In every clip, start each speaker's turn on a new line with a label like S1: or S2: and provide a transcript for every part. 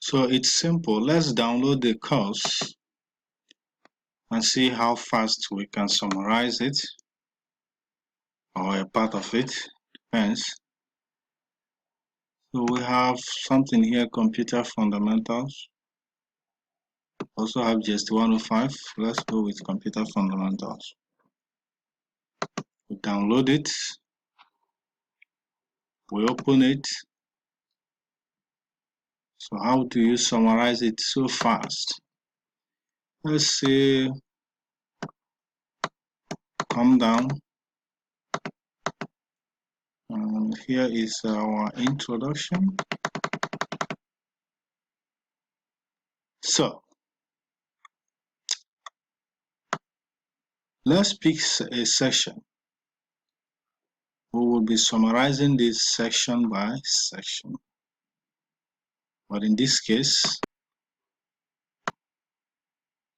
S1: So it's simple. Let's download the course and see how fast we can summarize it, or a part of it, depends. So we have something here, computer fundamentals. Also have just 105. Let's go with computer fundamentals. We download it. We open it. So how do you summarize it so fast? Let's say come down, and here is our introduction. So let's pick a section. We will be summarizing this section by section, but in this case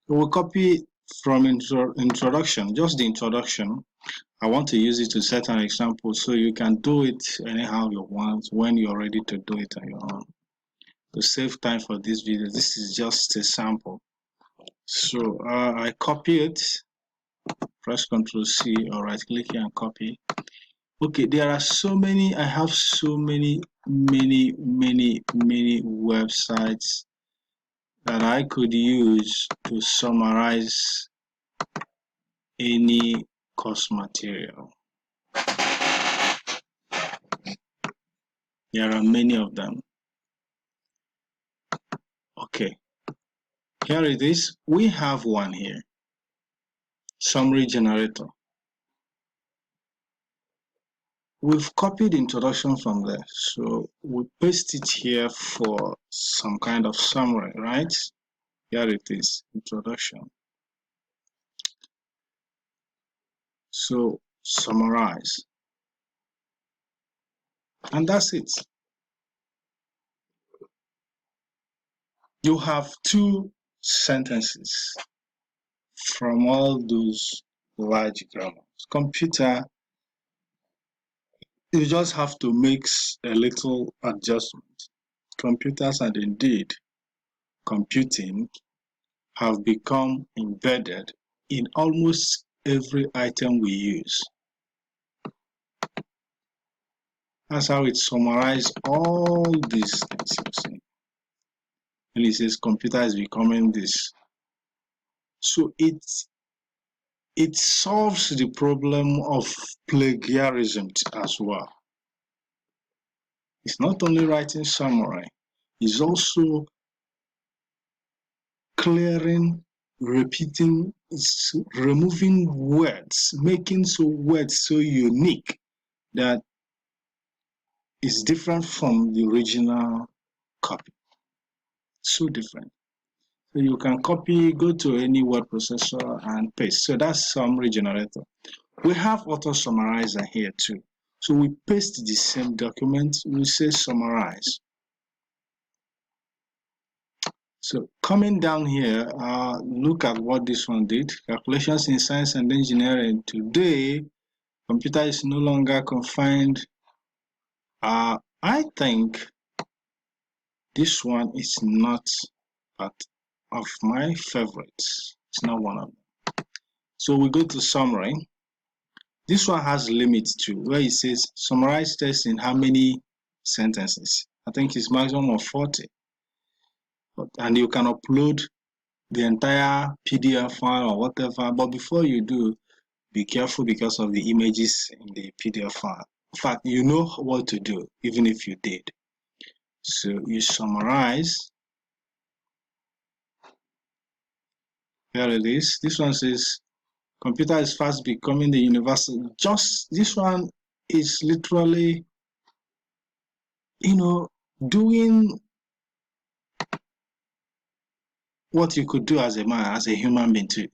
S1: we'll copy from introduction, just the introduction. I want to use it to set an example, so you can do it anyhow you want when you're ready to do it on your own. To save time for this video, this is just a sample. So I copy it, press Ctrl C or right click here and copy. Okay, there are so many, I have so many websites that I could use to summarize any course material. There are many of them. Okay, here it is. We have one here, summary generator. We've copied introduction from there, so we paste it here for some kind of summary, right? Here it is, introduction. So summarize, and that's it. You have two sentences from all those large grammars. Computer, you just have to make a little adjustment. Computers and indeed computing have become embedded in almost every item we use. That's how it summarizes all these things you see. And it says computer is becoming this. So it solves the problem of plagiarism as well. It's not only writing summary, it's also clearing, repeating, it's removing words, making words so unique that it's different from the original copy. So different. So you can copy, go to any word processor and paste. So that's summary generator. We have auto summarizer here too. So we paste the same document, we say summarize. So coming down here, look at what this one did. Calculations in science and engineering. Today, computer is no longer confined. I think this one is not part of my favorites. It's not one of them. So we go to summary. This one has limits too, where it says summarize text in how many sentences. I think it's maximum of 40. And you can upload the entire PDF file or whatever. But before you do, be careful because of the images in the PDF file. In fact, you know what to do, even if you did. So you summarize. Here it is. This one says computer is fast becoming the universal. Just this one is literally, doing what you could do as a man, as a human being too.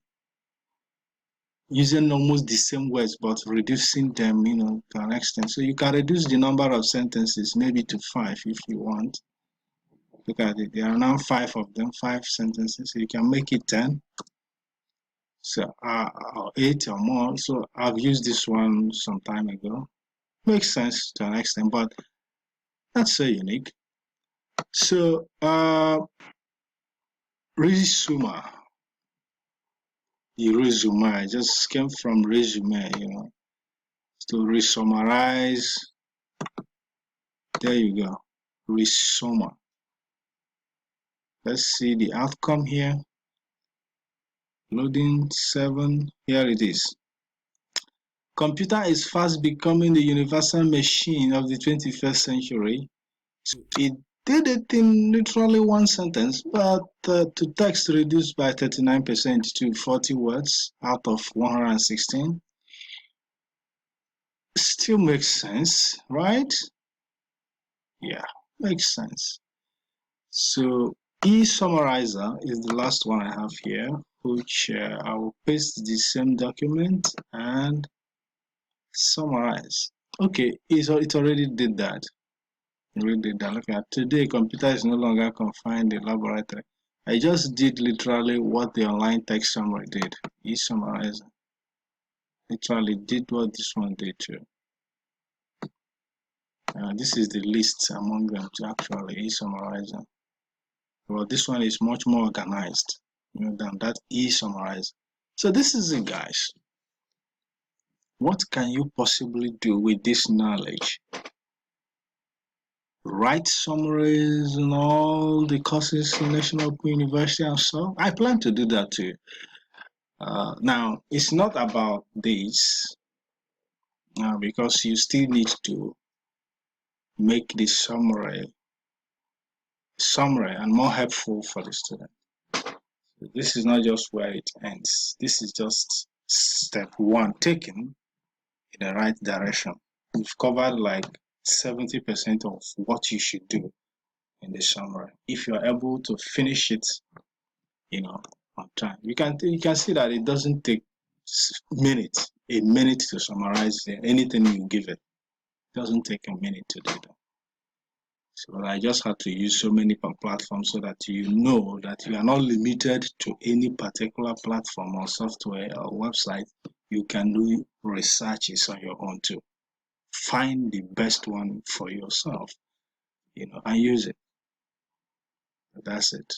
S1: Using almost the same words, but reducing them, to an extent. So you can reduce the number of sentences maybe to 5 if you want. Look at it. There are now 5 of them, 5 sentences. So you can make it 10. So or 8 or more. So I've used this one some time ago. Makes sense to an extent, but that's so unique. So, resume. The resume. I just came from resume, to resummarize. There you go. Resume. Let's see the outcome here. Loading 7. Here it is. Computer is fast becoming the universal machine of the 21st century. It did it in literally one sentence, but to text reduced by 39% to 40 words out of 116. Still makes sense, right? Yeah, makes sense. So e-summarizer is the last one I have here, which I will paste the same document and summarize. Okay, it already did that. We did that. Look at today, computer is no longer confined in laboratory. I just did literally what the online text summary did. E-summarizer literally did what this one did too. This is the list among them to actually e-summarizer. Well, this one is much more organized, than that e-summarizer. So this is it, guys. What can you possibly do with this knowledge? Write summaries in all the courses in National Open University and so. I plan to do that too. Now, it's not about this because you still need to make the summary and more helpful for the student. This is not just where it ends. This is just step one taken in the right direction. We've covered like 70% of what you should do in the summary. If you're able to finish it, on time, you can see that it doesn't take a minute to summarize anything you give it. It doesn't take a minute to do that. So I just had to use so many platforms so that you know that you are not limited to any particular platform or software or website. You can do researches on your own too. Find the best one for yourself, and use it. That's it.